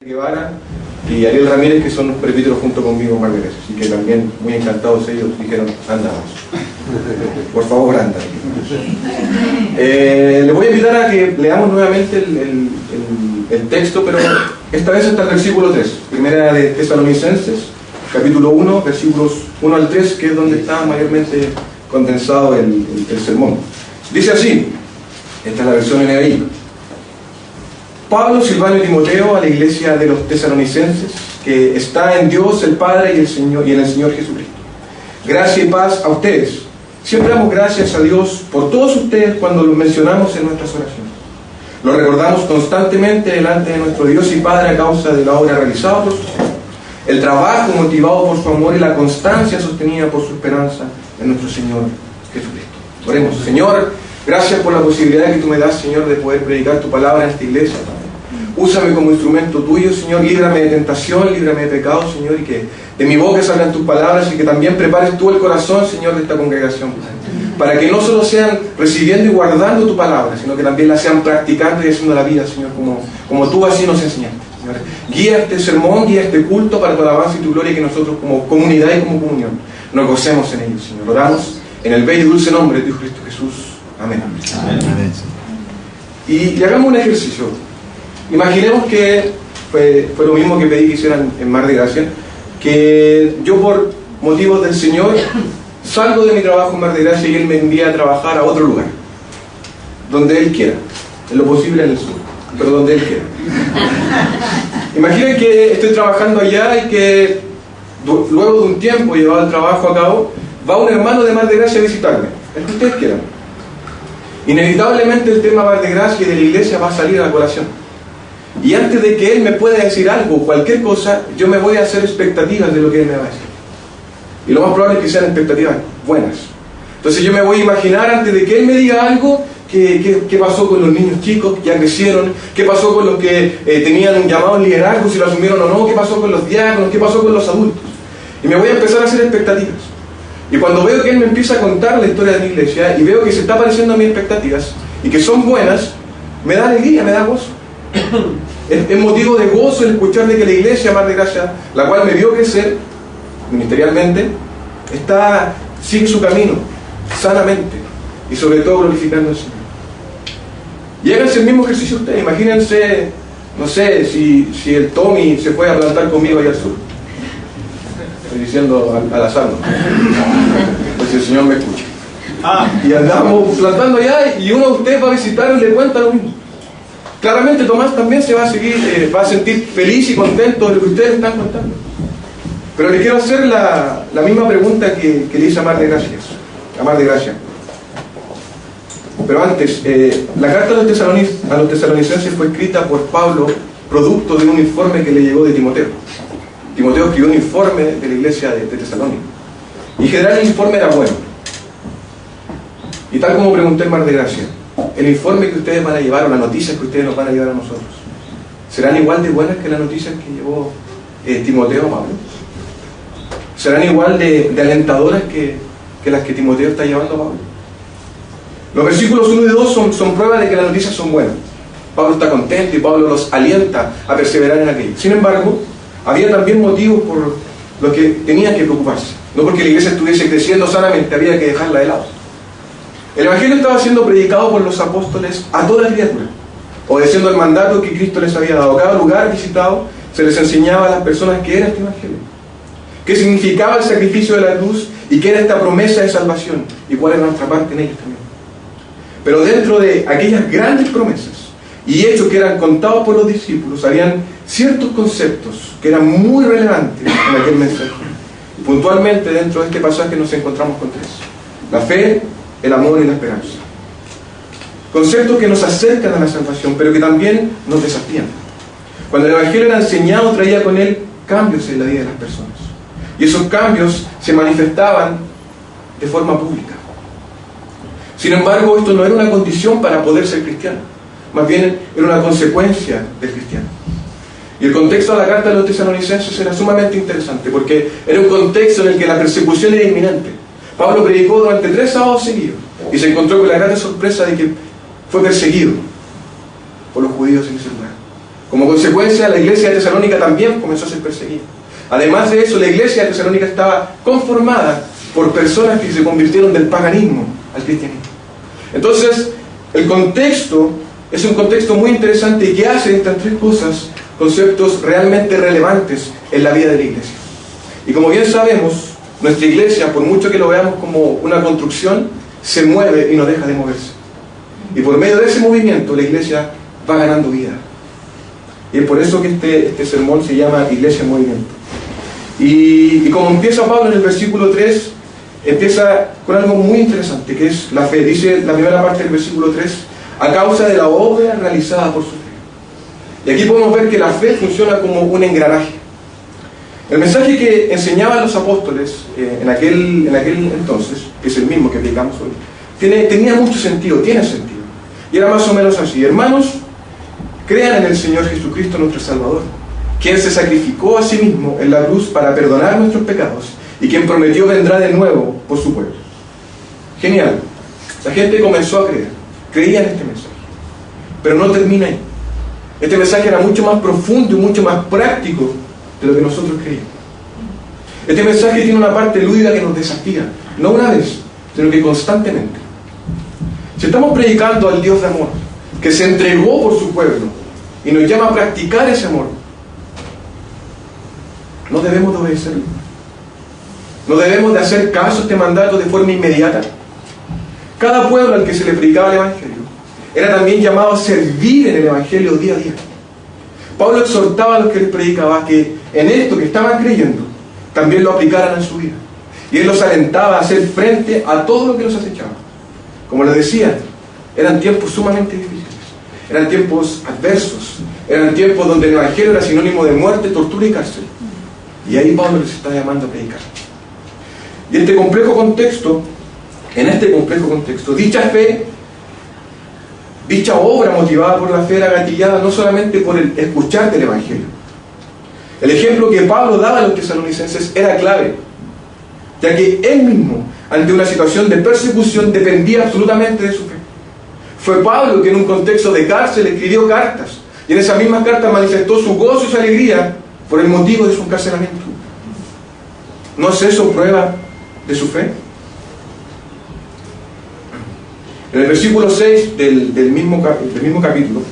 Guevara y Ariel Ramírez, que son los presbíteros junto conmigo en Margarés, así que también muy encantados ellos, dijeron, andamos. Por favor, anda. Les voy a invitar a que leamos nuevamente el texto, pero esta vez hasta el versículo 3, primera de Tesalonicenses, capítulo 1, versículos 1 al 3, que es donde está mayormente condensado el sermón. Dice así, esta es la versión NBI. Pablo, Silvano y Timoteo a la iglesia de los tesalonicenses, que está en Dios el Padre y en el Señor Jesucristo. Gracia y paz a ustedes. Siempre damos gracias a Dios por todos ustedes cuando los mencionamos en nuestras oraciones. Lo recordamos constantemente delante de nuestro Dios y Padre a causa de la obra realizada por ustedes. El trabajo motivado por su amor y la constancia sostenida por su esperanza en nuestro Señor Jesucristo. Oremos. Señor, gracias por la posibilidad que tú me das, Señor, de poder predicar tu palabra en esta iglesia. Úsame como instrumento tuyo, Señor, líbrame de tentación, líbrame de pecado, Señor, y que de mi boca salgan tus palabras y que también prepares tú el corazón, Señor, de esta congregación, para que no solo sean recibiendo y guardando tu palabra, sino que también la sean practicando y haciendo la vida, Señor, como tú así nos enseñaste, Señor. Guía este sermón, guía este culto para tu alabanza y tu gloria, y que nosotros como comunidad y como comunión nos gocemos en ello, Señor. Oramos en el bello y dulce nombre de Dios Cristo Jesús. Amén. Amén. Y hagamos un ejercicio. Imaginemos que fue lo mismo que pedí que hicieran en Mar de Gracia, que yo por motivos del Señor salgo de mi trabajo en Mar de Gracia y Él me envía a trabajar a otro lugar, donde Él quiera, en lo posible en el sur, pero donde Él quiera. Imaginen que estoy trabajando allá y que luego de un tiempo llevado el trabajo a cabo, va un hermano de Mar de Gracia a visitarme, el que ustedes quieran. Inevitablemente el tema Mar de Gracia y de la iglesia va a salir a la colación. Y antes de que él me pueda decir algo, cualquier cosa, yo me voy a hacer expectativas de lo que él me va a decir. Y lo más probable es que sean expectativas buenas. Entonces yo me voy a imaginar antes de que él me diga algo, qué pasó con los niños chicos que ya crecieron, qué pasó con los que tenían un llamado en liderazgo, si lo asumieron o no, qué pasó con los diáconos, qué pasó con los adultos. Y me voy a empezar a hacer expectativas. Y cuando veo que él me empieza a contar la historia de mi iglesia y veo que se está pareciendo a mis expectativas y que son buenas, me da alegría, me da gozo. Es motivo de gozo el escuchar de que la iglesia Mar de Gracia, la cual me vio crecer ministerialmente, sigue su camino sanamente y sobre todo glorificando al Señor. Y háganse el mismo ejercicio ustedes. Imagínense, no sé, si el Tommy se fue a plantar conmigo allá al sur. Estoy diciendo al azar, ¿no? Pues si el Señor me escucha. Y andamos plantando allá y uno de ustedes va a visitar y le cuenta lo mismo. Claramente Tomás también se va a sentir feliz y contento de lo que ustedes están contando. Pero le quiero hacer la misma pregunta que le hice a Mar de Gracia. Pero antes, la carta a los tesalonicenses fue escrita por Pablo, producto de un informe que le llegó de Timoteo. Timoteo escribió un informe de la iglesia de Tesalónica. Y en general el informe era bueno. Y tal como pregunté en Mar de Gracia, el informe que ustedes van a llevar o las noticias que ustedes nos van a llevar a nosotros, ¿serán igual de buenas que las noticias que llevó Timoteo a Pablo? ¿Serán igual de alentadoras que las que Timoteo está llevando a Pablo? Los versículos 1 y 2 son pruebas de que las noticias son buenas. Pablo está contento y Pablo los alienta a perseverar en aquello. Sin embargo, había también motivos por los que tenían que preocuparse. No porque la iglesia estuviese creciendo sanamente, había que dejarla de lado. El Evangelio estaba siendo predicado por los apóstoles a toda criatura, obedeciendo el mandato que Cristo les había dado. Cada lugar visitado se les enseñaba a las personas qué era este Evangelio, qué significaba el sacrificio de la cruz y qué era esta promesa de salvación y cuál era nuestra parte en ellos también. Pero dentro de aquellas grandes promesas y hechos que eran contados por los discípulos, habían ciertos conceptos que eran muy relevantes en aquel mensaje. Y puntualmente dentro de este pasaje nos encontramos con tres: la fe, el amor y la esperanza. Conceptos que nos acercan a la salvación, pero que también nos desafían. Cuando el Evangelio era enseñado, traía con él cambios en la vida de las personas. Y esos cambios se manifestaban de forma pública. Sin embargo, esto no era una condición para poder ser cristiano. Más bien, era una consecuencia del cristiano. Y el contexto de la carta de los tesalonicenses era sumamente interesante, porque era un contexto en el que la persecución era inminente. Pablo predicó durante 3 sábados seguidos y se encontró con la grande sorpresa de que fue perseguido por los judíos en ese lugar. Como consecuencia, la iglesia de Tesalónica también comenzó a ser perseguida. Además de eso, la iglesia de Tesalónica estaba conformada por personas que se convirtieron del paganismo al cristianismo. Entonces, el contexto es un contexto muy interesante que hace de estas tres cosas conceptos realmente relevantes en la vida de la iglesia. Y como bien sabemos, nuestra iglesia, por mucho que lo veamos como una construcción, se mueve y no deja de moverse. Y por medio de ese movimiento, la iglesia va ganando vida. Y es por eso que este sermón se llama Iglesia en Movimiento. Y como empieza Pablo en el versículo 3, empieza con algo muy interesante, que es la fe. Dice la primera parte del versículo 3, a causa de la obra realizada por su fe. Y aquí podemos ver que la fe funciona como un engranaje. El mensaje que enseñaban los apóstoles en aquel entonces, que es el mismo que predicamos hoy, tenía mucho sentido, tiene sentido. Y era más o menos así: hermanos, crean en el Señor Jesucristo nuestro Salvador, quien se sacrificó a sí mismo en la cruz para perdonar nuestros pecados y quien prometió vendrá de nuevo por su pueblo. Genial. La gente comenzó a creer, creía en este mensaje, pero no termina ahí. Este mensaje era mucho más profundo y mucho más práctico de lo que nosotros creíamos. Este mensaje tiene una parte lúdica que nos desafía, no una vez, sino que constantemente. Si estamos predicando al Dios de amor, que se entregó por su pueblo y nos llama a practicar ese amor, no debemos de obedecerlo. No debemos de hacer caso a este mandato de forma inmediata. Cada pueblo al que se le predicaba el Evangelio era también llamado a servir en el Evangelio día a día. Pablo exhortaba a los que les predicaba que en esto que estaban creyendo también lo aplicaran en su vida. Y él los alentaba a hacer frente a todo lo que los acechaba. Como les decía, eran tiempos sumamente difíciles. Eran tiempos adversos. Eran tiempos donde el Evangelio era sinónimo de muerte, tortura y cárcel. Y ahí Pablo les está llamando a predicar. Y en este complejo contexto, dicha fe, dicha obra motivada por la fe era gatillada no solamente por el escuchar del Evangelio. El ejemplo que Pablo daba a los tesalonicenses era clave, ya que él mismo, ante una situación de persecución, dependía absolutamente de su fe. Fue Pablo que en un contexto de cárcel escribió cartas, y en esas mismas cartas manifestó su gozo y su alegría por el motivo de su encarcelamiento. ¿No es eso prueba de su fe? En el versículo 6 del mismo capítulo,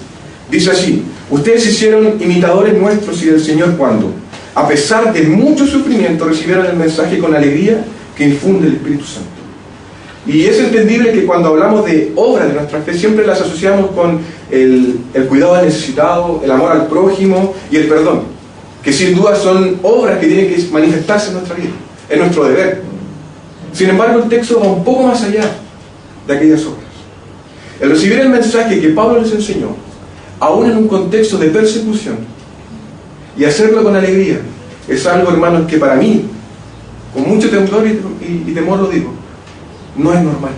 dice así: ustedes se hicieron imitadores nuestros y del Señor cuando, a pesar de mucho sufrimiento, recibieron el mensaje con alegría que infunde el Espíritu Santo. Y es entendible que cuando hablamos de obras de nuestra fe, siempre las asociamos con el cuidado del necesitado, el amor al prójimo y el perdón, que sin duda son obras que tienen que manifestarse en nuestra vida, es nuestro deber. Sin embargo, el texto va un poco más allá de aquellas obras. El recibir el mensaje que Pablo les enseñó, aún en un contexto de persecución, y hacerlo con alegría, es algo, hermanos, que para mí, con mucho temor y temor lo digo, no es normal.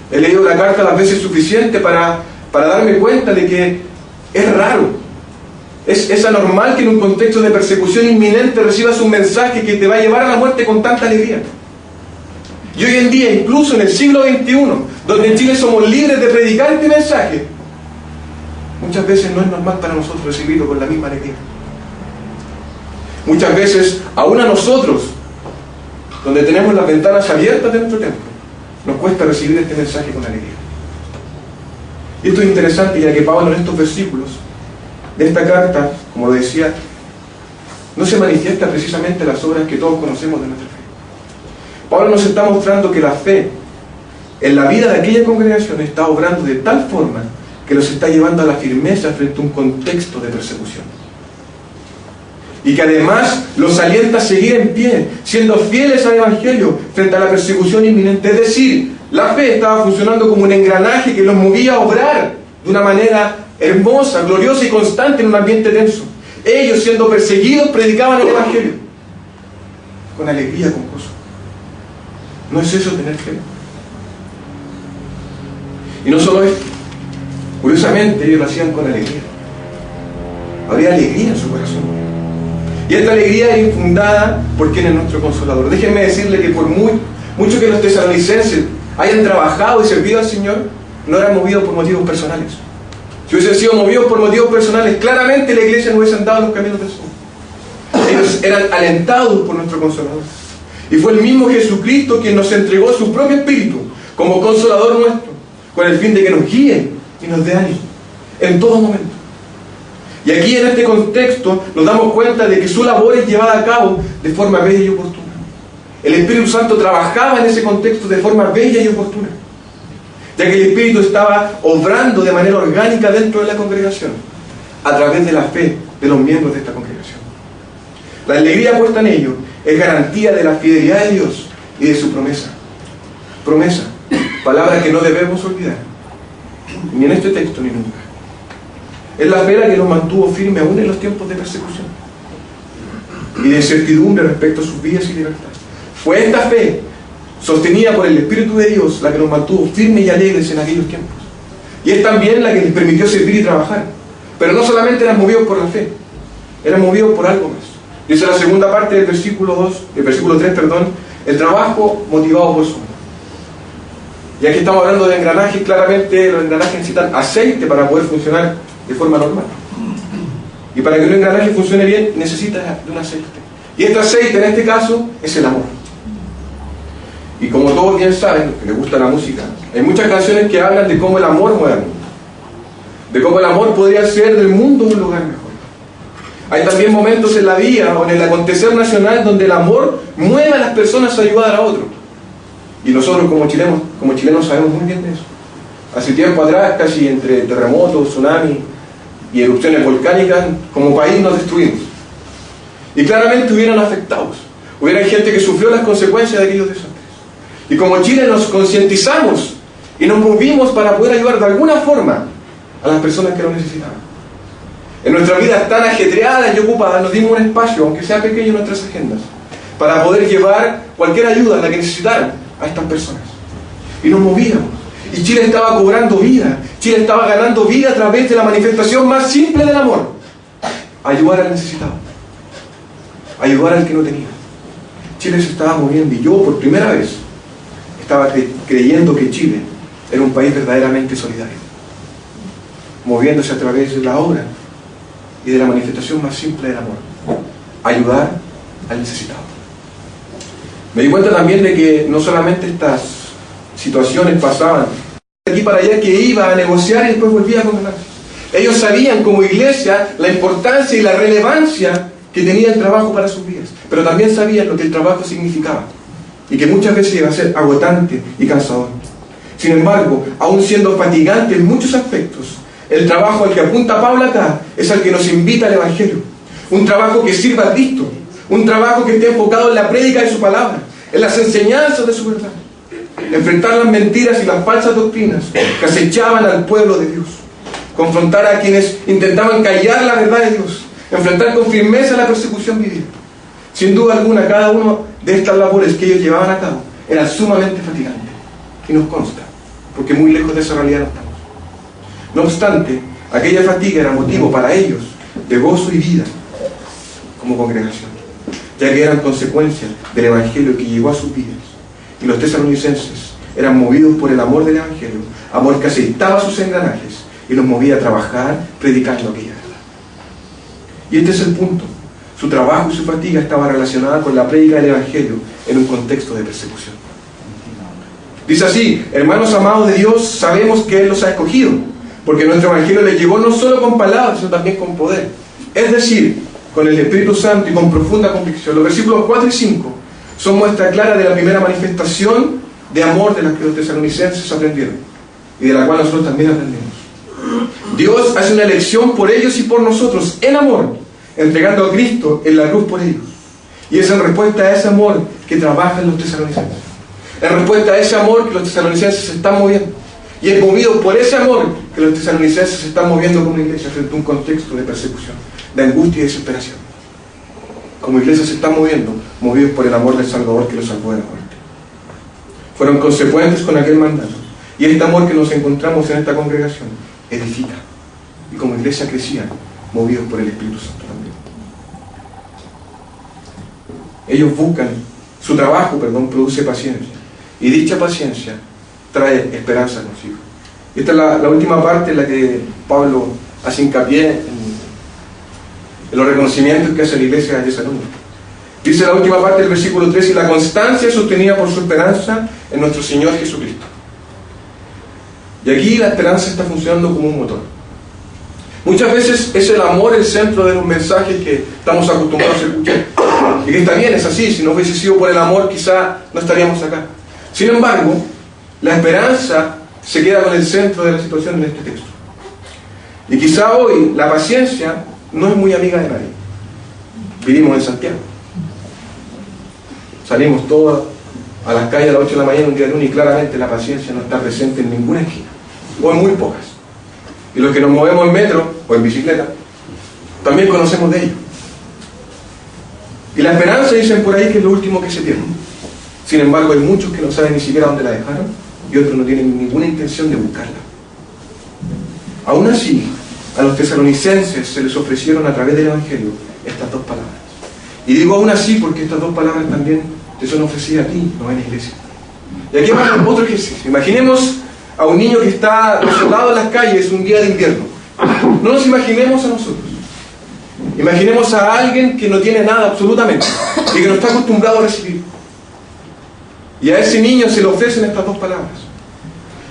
He leído la carta las veces suficiente para darme cuenta de que es raro. Es anormal que en un contexto de persecución inminente recibas un mensaje que te va a llevar a la muerte con tanta alegría. Y hoy en día, incluso en el siglo XXI, donde en Chile somos libres de predicar este mensaje, muchas veces no es normal para nosotros recibirlo con la misma alegría. Muchas veces, aún a nosotros, donde tenemos las ventanas abiertas de nuestro templo, nos cuesta recibir este mensaje con alegría. Y esto es interesante, ya que Pablo en estos versículos de esta carta, como lo decía, no se manifiesta precisamente las obras que todos conocemos de nuestra fe. Pablo nos está mostrando que la fe en la vida de aquella congregación está obrando de tal forma que los está llevando a la firmeza frente a un contexto de persecución. Y que además los alienta a seguir en pie, siendo fieles al Evangelio frente a la persecución inminente. Es decir, la fe estaba funcionando como un engranaje que los movía a obrar de una manera hermosa, gloriosa y constante en un ambiente tenso. Ellos, siendo perseguidos, predicaban el Evangelio con alegría, con gozo. ¿No es eso tener fe? Y no solo esto, curiosamente ellos lo hacían con alegría. Había alegría en su corazón. Y esta alegría es infundada por quien es nuestro Consolador. Déjenme decirle que por mucho que los tesalonicenses hayan trabajado y servido al Señor, no eran movidos por motivos personales. Si hubiesen sido movidos por motivos personales, claramente la iglesia no hubiese andado en los caminos del Señor. Ellos eran alentados por nuestro Consolador. Y fue el mismo Jesucristo quien nos entregó su propio Espíritu como Consolador nuestro, con el fin de que nos guíe y nos dé ánimo en todo momento. Y aquí en este contexto nos damos cuenta de que su labor es llevada a cabo de forma bella y oportuna. El Espíritu Santo trabajaba en ese contexto de forma bella y oportuna, ya que el Espíritu estaba obrando de manera orgánica dentro de la congregación, a través de la fe de los miembros de esta congregación. La alegría puesta en ello es garantía de la fidelidad de Dios y de su promesa. Promesa, palabra que no debemos olvidar, ni en este texto ni nunca. Es la fe la que nos mantuvo firme aún en los tiempos de persecución y de incertidumbre respecto a sus vidas y libertad. Fue esta fe, sostenida por el Espíritu de Dios, la que nos mantuvo firmes y alegres en aquellos tiempos. Y es también la que les permitió servir y trabajar. Pero no solamente eran movidos por la fe, eran movidos por algo más. Dice la segunda parte del versículo 3, el trabajo motivado por su amor. Ya que estamos hablando de engranajes, claramente los engranajes necesitan aceite para poder funcionar de forma normal. Y para que un engranaje funcione bien, necesita de un aceite. Y este aceite, en este caso, es el amor. Y como todos bien saben, los que les gusta la música, hay muchas canciones que hablan de cómo el amor mueve al mundo, de cómo el amor podría hacer del mundo un lugar mejor. Hay también momentos en la vida o en el acontecer nacional donde el amor mueve a las personas a ayudar a otros. Y nosotros como chilenos sabemos muy bien de eso. Hace tiempo atrás, casi entre terremotos, tsunamis y erupciones volcánicas, como país nos destruimos. Y claramente hubieran afectados. Hubiera gente que sufrió las consecuencias de aquellos desastres. Y como Chile nos concientizamos y nos movimos para poder ayudar de alguna forma a las personas que lo necesitaban. En nuestra vida tan ajetreada y ocupada nos dimos un espacio, aunque sea pequeño en nuestras agendas, para poder llevar cualquier ayuda a la que necesitaran a estas personas. Y nos movíamos. Y Chile estaba cobrando vida. Chile estaba ganando vida a través de la manifestación más simple del amor. Ayudar al necesitado. Ayudar al que no tenía. Chile se estaba moviendo y yo por primera vez estaba creyendo que Chile era un país verdaderamente solidario, moviéndose a través de la obra y de la manifestación más simple del amor: ayudar al necesitado. Me di cuenta también de que no solamente estas situaciones pasaban de aquí para allá, que iba a negociar y después volvía a condenar. Ellos sabían como iglesia la importancia y la relevancia que tenía el trabajo para sus vidas, pero también sabían lo que el trabajo significaba y que muchas veces iba a ser agotante y cansador. Sin embargo, aún siendo fatigante en muchos aspectos, el trabajo al que apunta Pablo acá es al que nos invita al Evangelio. Un trabajo que sirva a Cristo, un trabajo que esté enfocado en la prédica de su palabra, en las enseñanzas de su verdad, enfrentar las mentiras y las falsas doctrinas que acechaban al pueblo de Dios, confrontar a quienes intentaban callar la verdad de Dios, enfrentar con firmeza la persecución vivida. Sin duda alguna, cada una de estas labores que ellos llevaban a cabo era sumamente fatigante, y nos consta, porque muy lejos de esa realidad no estamos. No obstante, aquella fatiga era motivo para ellos de gozo y vida como congregación, ya que eran consecuencias del Evangelio que llegó a sus vidas. Y los tesalonicenses eran movidos por el amor del Evangelio, amor que aceitaba sus engranajes y los movía a trabajar predicando aquella verdad. Y este es el punto. Su trabajo y su fatiga estaba relacionada con la prédica del Evangelio en un contexto de persecución. Dice así: hermanos amados de Dios, sabemos que Él los ha escogido, porque nuestro Evangelio les llegó no solo con palabras, sino también con poder. Es decir, con el Espíritu Santo y con profunda convicción. Los versículos 4 y 5 son muestra clara de la primera manifestación de amor de la que los tesalonicenses aprendieron y de la cual nosotros también aprendemos. Dios hace una elección por ellos y por nosotros en amor, entregando a Cristo en la cruz por ellos. Y es en respuesta a ese amor que trabajan los tesalonicenses. En respuesta a ese amor que los tesalonicenses se están moviendo. Y es movido por ese amor que los tesalonicenses se están moviendo como iglesia frente a un contexto de persecución, de angustia y desesperación. Como iglesia se están moviendo, movidos por el amor del Salvador que los salvó de la muerte. Fueron consecuentes con aquel mandato. Y este amor que nos encontramos en esta congregación edifica. Y como iglesia crecían, movidos por el Espíritu Santo también. Ellos buscan, su trabajo, produce paciencia. Y dicha paciencia trae esperanza consigo. Esta es la última parte en la que Pablo hace hincapié en los reconocimientos que hace la iglesia de Tesalónica. Dice la última parte del versículo 3: y la constancia sostenida por su esperanza en nuestro Señor Jesucristo. Y aquí la esperanza está funcionando como un motor. Muchas veces es el amor el centro de los mensajes que estamos acostumbrados a escuchar. Y que está bien, es así. Si no hubiese sido por el amor, quizá no estaríamos acá. Sin embargo, la esperanza se queda con el centro de la situación en este texto. Y quizá hoy la paciencia no es muy amiga de nadie. Vivimos en Santiago. Salimos todos a las calles a las 8 de la mañana un día de lunes y claramente la paciencia no está presente en ninguna esquina, o en muy pocas. Y los que nos movemos en metro o en bicicleta también conocemos de ello. Y la esperanza, dicen por ahí, que es lo último que se pierde. Sin embargo, hay muchos que no saben ni siquiera dónde la dejaron y otros no tienen ninguna intención de buscarla. Aún así, a los tesalonicenses se les ofrecieron a través del Evangelio estas dos palabras. Y digo aún así porque estas dos palabras también te son ofrecidas a ti, no en la iglesia. Y aquí vamos a otro ejercicio. Imaginemos a un niño que está desolado en las calles un día de invierno. No nos imaginemos a nosotros. Imaginemos a alguien que no tiene nada absolutamente y que no está acostumbrado a recibir. Y a ese niño se le ofrecen estas dos palabras.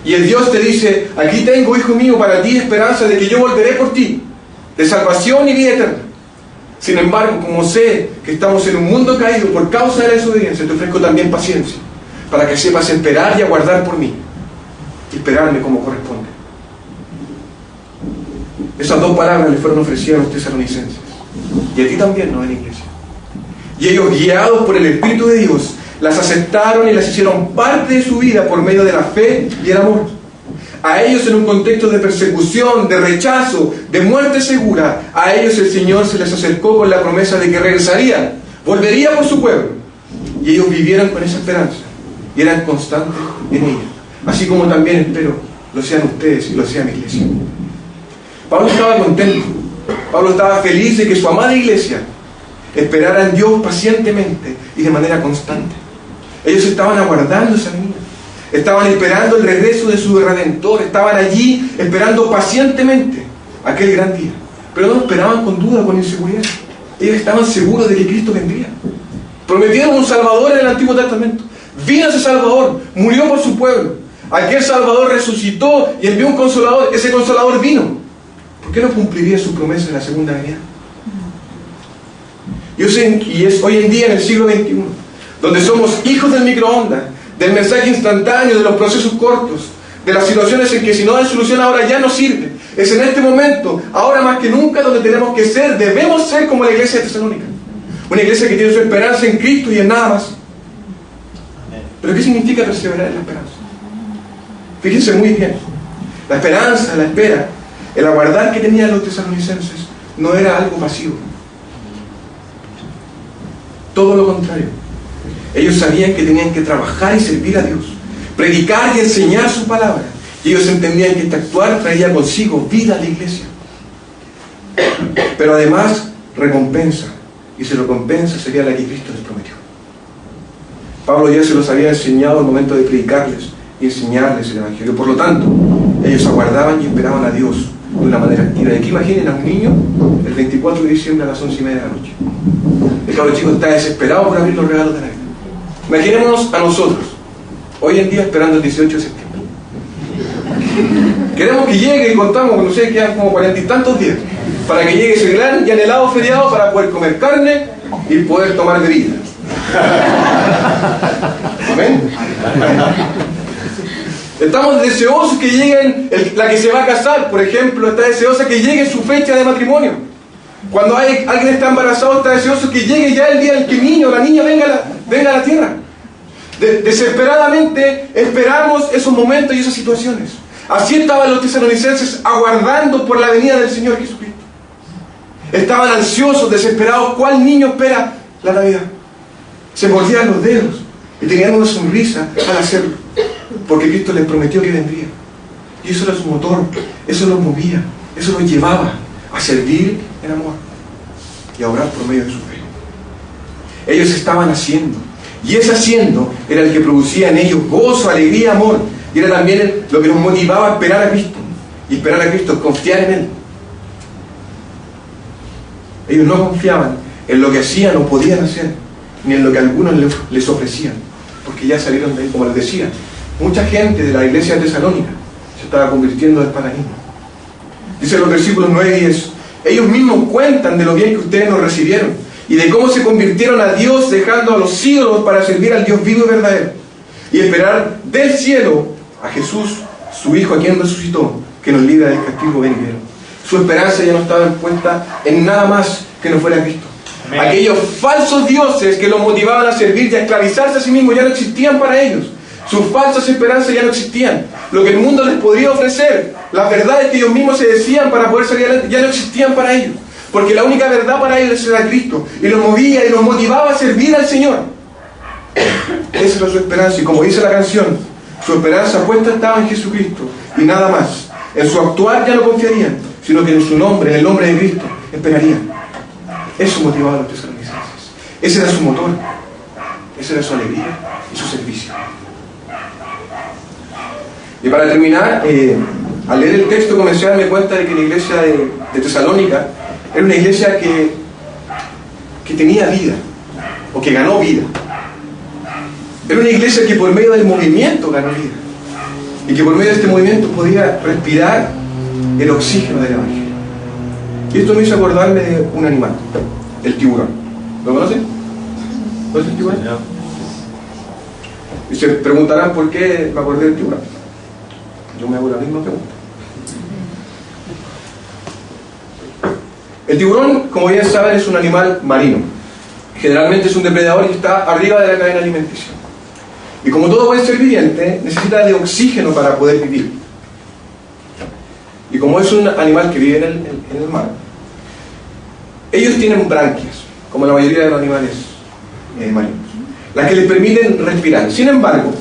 Y el Dios te dice: aquí tengo, hijo mío, para ti esperanza de que yo volveré por ti, de salvación y vida eterna. Sin embargo, como sé que estamos en un mundo caído por causa de la desobediencia, te ofrezco también paciencia, para que sepas esperar y aguardar por mí, y esperarme como corresponde. Esas dos palabras le fueron ofrecidas a los tesalonicenses, y a ti también, ¿no?, en la iglesia. Y ellos, guiados por el Espíritu de Dios, las aceptaron y las hicieron parte de su vida por medio de la fe y el amor. A ellos, en un contexto de persecución, de rechazo, de muerte segura, a ellos el Señor se les acercó con la promesa de que regresaría, volvería por su pueblo. Y ellos vivieron con esa esperanza y eran constantes en ella. Así como también espero lo sean ustedes y lo sea mi iglesia. Pablo estaba contento. Pablo estaba feliz de que su amada iglesia esperara en Dios pacientemente y de manera constante. Ellos estaban aguardando esa venida. Estaban esperando el regreso de su Redentor. Estaban allí esperando pacientemente aquel gran día. Pero no esperaban con duda, con inseguridad. Ellos estaban seguros de que Cristo vendría. Prometieron un Salvador en el Antiguo Testamento. Vino ese Salvador, murió por su pueblo. Aquel Salvador resucitó y envió un Consolador. Ese Consolador vino. ¿Por qué no cumpliría su promesa en la segunda venida? Y es hoy en día, en el siglo XXI, donde somos hijos del microondas, del mensaje instantáneo, de los procesos cortos, de las situaciones en que si no hay solución ahora ya no sirve. Es en este momento, ahora más que nunca, donde tenemos que ser, debemos ser como la iglesia de Tesalónica. Una iglesia que tiene su esperanza en Cristo y en nada más. ¿Pero qué significa perseverar en la esperanza? Fíjense muy bien. La esperanza, la espera, el aguardar que tenían los tesalonicenses no era algo pasivo. Todo lo contrario. Ellos sabían que tenían que trabajar y servir a Dios, predicar y enseñar su palabra. Y ellos entendían que este actuar traía consigo vida a la iglesia. Pero además, recompensa. Y su recompensa sería la que Cristo les prometió. Pablo ya se los había enseñado al momento de predicarles y enseñarles el Evangelio. Por lo tanto, ellos aguardaban y esperaban a Dios de una manera activa. Y aquí imaginen a un niño el 24 de diciembre a las 11:30 de la noche. El cabrón chico está desesperado por abrir los regalos de Navidad. Imaginémonos a nosotros, hoy en día esperando el 18 de septiembre. Queremos que llegue y contamos, no sé, quedan como 40 y tantos días, para que llegue ese gran y anhelado feriado para poder comer carne y poder tomar bebida. Amén. Estamos deseosos que lleguen, la que se va a casar, por ejemplo, está deseosa que llegue su fecha de matrimonio. Cuando alguien está embarazado, está deseoso que llegue ya el día en el que el niño o la niña venga a la tierra. Desesperadamente esperamos esos momentos y esas situaciones. Así estaban los tesalonicenses aguardando por la venida del Señor Jesucristo. Estaban ansiosos, desesperados. ¿Cuál niño espera la Navidad? Se mordían los dedos y tenían una sonrisa al hacerlo, porque Cristo les prometió que vendría. Y eso era su motor, eso los movía, eso los llevaba a servir en amor y a orar por medio de su fe. Ellos estaban haciendo, y ese haciendo era el que producía en ellos gozo, alegría, amor, Y era también lo que nos motivaba a esperar a Cristo. Y esperar a Cristo es confiar en Él. Ellos no confiaban en lo que hacían o podían hacer, ni en lo que algunos les ofrecían, porque ya salieron de ahí, como les decía. Mucha gente de la iglesia de Tesalónica se estaba convirtiendo al paganismo. Dice los versículos 9 y 10: ellos mismos cuentan de lo bien que ustedes nos recibieron y de cómo se convirtieron a Dios dejando a los ídolos para servir al Dios vivo y verdadero y esperar del cielo a Jesús, su Hijo, a quien resucitó, que nos libra del castigo venidero. Su esperanza ya no estaba puesta en nada más que no fuera Cristo. Amén. Aquellos falsos dioses que los motivaban a servir y a esclavizarse a sí mismos ya no existían para ellos. Sus falsas esperanzas ya no existían. Lo que el mundo les podría ofrecer, las verdades que ellos mismos se decían para poder salir adelante, ya no existían para ellos. Porque la única verdad para ellos era Cristo. Y los movía y los motivaba a servir al Señor. Esa era su esperanza. Y como dice la canción, su esperanza puesta estaba en Jesucristo y nada más. En su actuar ya no confiarían, sino que en su nombre, en el nombre de Cristo, esperarían. Eso motivaba a los tesalonicenses. Ese era su motor. Esa era su alegría y su servicio. Y para terminar, al leer el texto comencé a darme cuenta de que la iglesia de Tesalónica era una iglesia que tenía vida, o que ganó vida. Era una iglesia que por medio del movimiento ganó vida, y que por medio de este movimiento podía respirar el oxígeno del Evangelio. Y esto me hizo acordarme de un animal, el tiburón. ¿Lo conocen? ¿Conocen el tiburón? Y se preguntarán por qué me acordé del tiburón. Yo me hago la misma pregunta. El tiburón, como bien saben, es un animal marino. Generalmente es un depredador que está arriba de la cadena alimenticia. Y como todo buen ser viviente, necesita de oxígeno para poder vivir. Y como es un animal que vive en el mar, ellos tienen branquias, como la mayoría de los animales marinos, las que les permiten respirar. Sin embargo,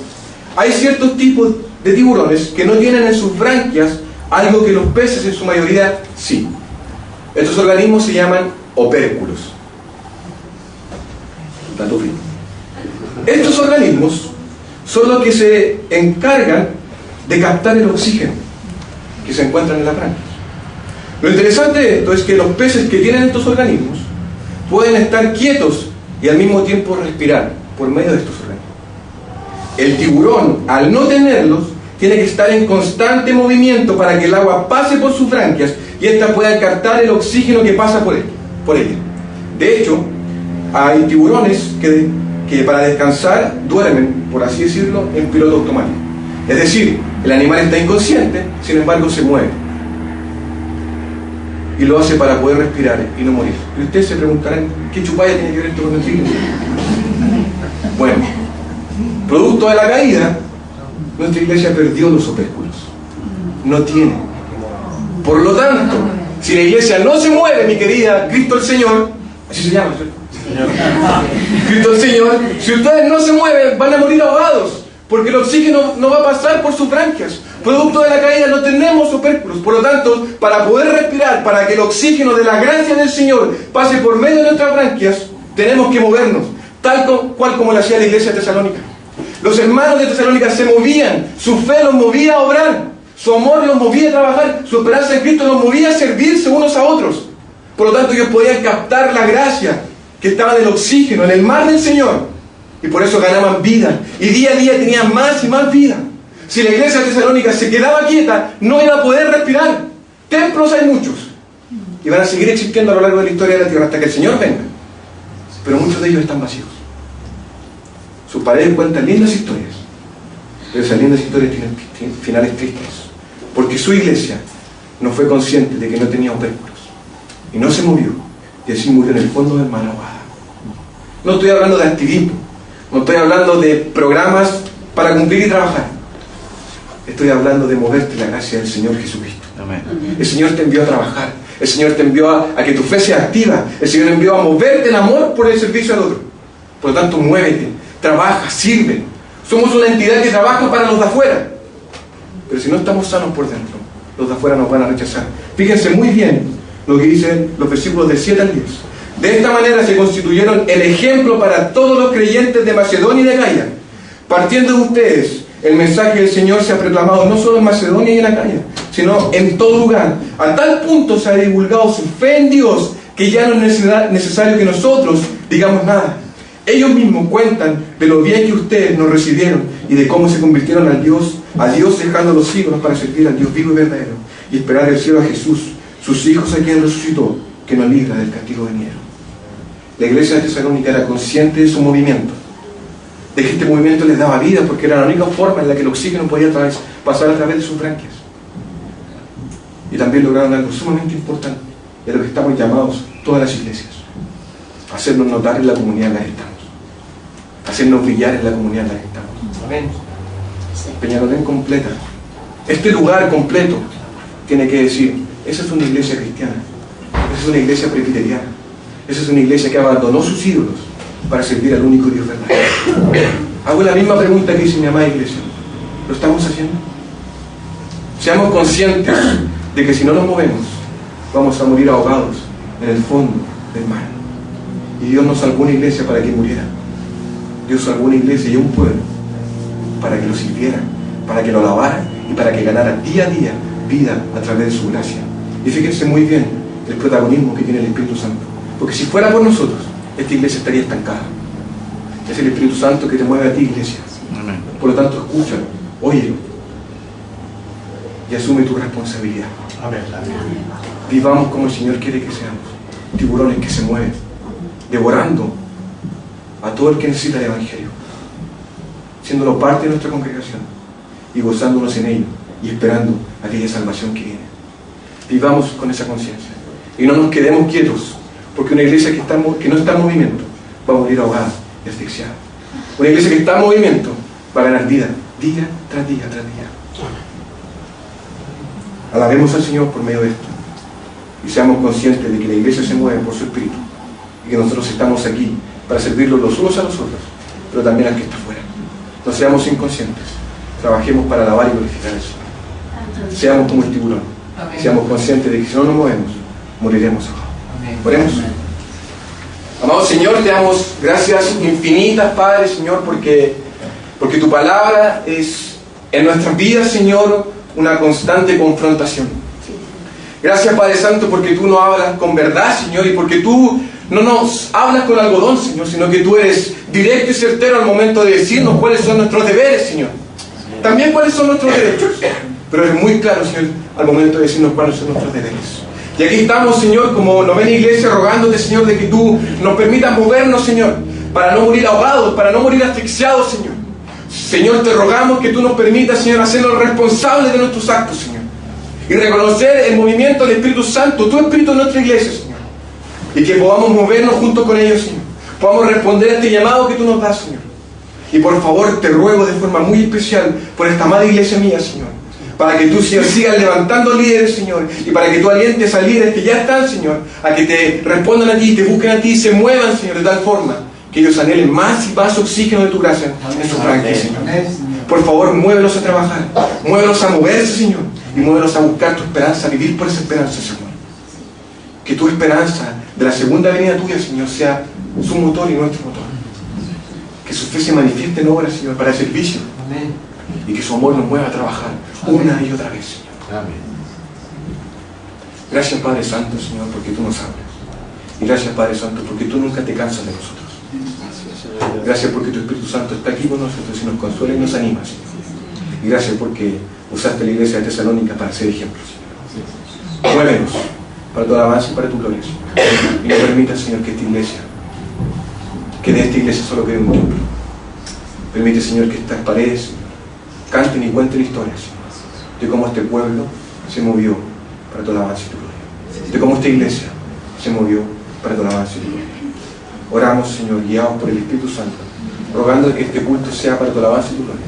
hay ciertos tipos de tiburones que no tienen en sus branquias algo que los peces en su mayoría sí. Estos organismos se llaman opérculos. Estos organismos son los que se encargan de captar el oxígeno que se encuentran en las branquias. Lo interesante de esto es que los peces que tienen estos organismos pueden estar quietos y al mismo tiempo respirar por medio de estos organismos. El tiburón, al no tenerlos, tiene que estar en constante movimiento para que el agua pase por sus branquias y ésta pueda captar el oxígeno que pasa por ella. De hecho, hay tiburones que para descansar duermen, por así decirlo, en piloto automático. Es decir, el animal está inconsciente, sin embargo se mueve. Y lo hace para poder respirar y no morir. Y ustedes se preguntarán, ¿qué chupalla tiene que ver esto con nuestra iglesia? Bueno, producto de la caída, nuestra iglesia perdió los opérculos. No tiene. Por lo tanto, si la iglesia no se mueve, mi querida, Cristo el Señor, así se llama, ¿cierto? Cristo el Señor, si ustedes no se mueven, van a morir ahogados, porque el oxígeno no va a pasar por sus branquias. Producto de la caída no tenemos opérculos. Por lo tanto, para poder respirar, para que el oxígeno de la gracia del Señor pase por medio de nuestras branquias, tenemos que movernos, tal cual como lo hacía la iglesia de Tesalónica. Los hermanos de Tesalónica se movían, su fe los movía a obrar, su amor los movía a trabajar, su esperanza en Cristo los movía a servirse unos a otros. Por lo tanto, ellos podían captar la gracia que estaba en el oxígeno, en el mar del Señor, y por eso ganaban vida, y día a día tenían más y más vida. Si la iglesia de Tesalónica se quedaba quieta, no iba a poder respirar. Templos hay muchos, y van a seguir existiendo a lo largo de la historia de la tierra hasta que el Señor venga, pero muchos de ellos están vacíos. Sus paredes cuentan lindas historias, pero esas lindas historias tienen finales tristes, porque su iglesia no fue consciente de que no tenía opérculos, y no se movió, y así murió en el fondo del mar ahogada. No estoy hablando de activismo, no estoy hablando de programas para cumplir y trabajar. Estoy hablando de moverte la gracia del Señor Jesucristo. Amén. El Señor te envió a trabajar, el Señor te envió a que tu fe sea activa, el Señor te envió a moverte en amor por el servicio al otro. Por lo tanto, muévete, trabaja, sirve. Somos una entidad que trabaja para los de afuera, pero si no estamos sanos por dentro, los de afuera nos van a rechazar. Fíjense muy bien lo que dicen los versículos del 7 al 10. De esta manera se constituyeron el ejemplo para todos los creyentes de Macedonia y de Acaya. Partiendo de ustedes, El mensaje del Señor se ha proclamado no solo en Macedonia y en Acaya, sino en todo lugar. A tal punto se ha divulgado su fe en Dios que ya no es necesario que nosotros digamos nada. Ellos mismos cuentan de lo bien que ustedes nos recibieron y de cómo se convirtieron a Dios dejando los ídolos para servir al Dios vivo y verdadero y esperar el cielo a Jesús, sus hijos a quien resucitó, que nos libra del castigo venidero. La iglesia de Tesalónica era consciente de su movimiento, de que este movimiento les daba vida, porque era la única forma en la que el oxígeno podía pasar a través de sus branquias. Y también lograron algo sumamente importante, de lo que estamos llamados todas las iglesias: hacernos notar en la comunidad en la que estamos, hacernos brillar en la comunidad en la que estamos. Amén. Peñalolén completa, este lugar completo tiene que decir: esa es una iglesia cristiana, esa es una iglesia presbiteriana, esa es una iglesia que abandonó sus ídolos para servir al único Dios verdadero. Hago la misma pregunta que hice mi amada iglesia: ¿lo estamos haciendo? Seamos conscientes de que si no nos movemos vamos a morir ahogados en el fondo del mar. Y Dios nos salvó una iglesia para que muriera. Dios salvó una iglesia y un pueblo para que lo sirviera, para que lo alabara y para que ganara día a día vida a través de su gracia. Y fíjense muy bien el protagonismo que tiene el Espíritu Santo, porque si fuera por nosotros, esta iglesia estaría estancada. Es el Espíritu Santo que te mueve a ti, iglesia. Amén. Por lo tanto, escúchalo, óyelo y asume tu responsabilidad. Amén. Vivamos como el Señor quiere que seamos, tiburones que se mueven, devorando a todo el que necesita el Evangelio, siéndolo parte de nuestra congregación y gozándonos en ello y esperando aquella salvación que viene. Vivamos con esa conciencia y no nos quedemos quietos, porque una iglesia que no está en movimiento va a morir ahogada y asfixiada. Una iglesia que está en movimiento va a ganar vida, día tras día tras día. Alabemos al Señor por medio de esto y seamos conscientes de que la iglesia se mueve por su Espíritu y que nosotros estamos aquí para servirlos los unos a los otros, pero también al que está afuera. No seamos inconscientes, trabajemos para alabar y glorificar al Señor. Seamos como el tiburón. Amén. Seamos conscientes de que si no nos movemos, moriremos ahogados. Oremos. Amado Señor, te damos gracias infinitas, Padre, Señor, porque tu palabra es en nuestras vidas, Señor, una constante confrontación. Gracias, Padre Santo, porque tú nos hablas con verdad, Señor, y porque tú no nos hablas con algodón, Señor, sino que tú eres directo y certero al momento de decirnos cuáles son nuestros deberes, Señor. También cuáles son nuestros derechos, pero eres muy claro, Señor, al momento de decirnos cuáles son nuestros deberes. Y aquí estamos, Señor, como novena iglesia, rogándote, Señor, de que tú nos permitas movernos, Señor, para no morir ahogados, para no morir asfixiados, Señor. Señor, te rogamos que tú nos permitas, Señor, hacernos responsables de nuestros actos, Señor, y reconocer el movimiento del Espíritu Santo, tu Espíritu en nuestra iglesia, Señor, y que podamos movernos junto con ellos, Señor. Podamos responder a este llamado que tú nos das, Señor. Y por favor, te ruego de forma muy especial por esta amada iglesia mía, Señor, para que tú, Señor, sigas levantando líderes, Señor, y para que tú alientes a líderes que ya están, Señor, a que te respondan a ti, te busquen a ti y se muevan, Señor, de tal forma que ellos anhelen más y más oxígeno de tu gracia en sus branquias, Señor. Por favor, muévelos a trabajar, muévelos a moverse, Señor, y muévelos a buscar tu esperanza, a vivir por esa esperanza, Señor. Que tu esperanza de la segunda venida tuya, Señor, sea su motor y nuestro motor. Que su fe se manifieste en obra, Señor, para el servicio. Amén. Y que su amor nos mueva a trabajar una y otra vez, Señor. Amén. Gracias, Padre Santo, Señor, porque tú nos hablas. Y gracias, Padre Santo, porque tú nunca te cansas de nosotros. Gracias porque tu Espíritu Santo está aquí con nosotros y nos consuela y nos anima, Señor. Y gracias porque usaste la iglesia de Tesalónica para ser ejemplos, Señor. Muévenos para tu alabanza y para tu gloria, Señor. Y no permitas, Señor, que de esta iglesia solo quede un templo. Permite, Señor, que estas paredes, Señor, canten y cuenten historias, Señor, de cómo este pueblo se movió para tu alabanza y tu gloria. De cómo esta iglesia se movió para tu alabanza y tu gloria. Oramos, Señor, guiados por el Espíritu Santo, rogando que este culto sea para tu alabanza y tu gloria.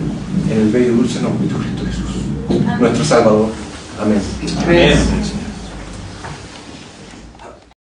En el bello y dulce nombre de Cristo Jesús, nuestro Salvador. Amén. Amén.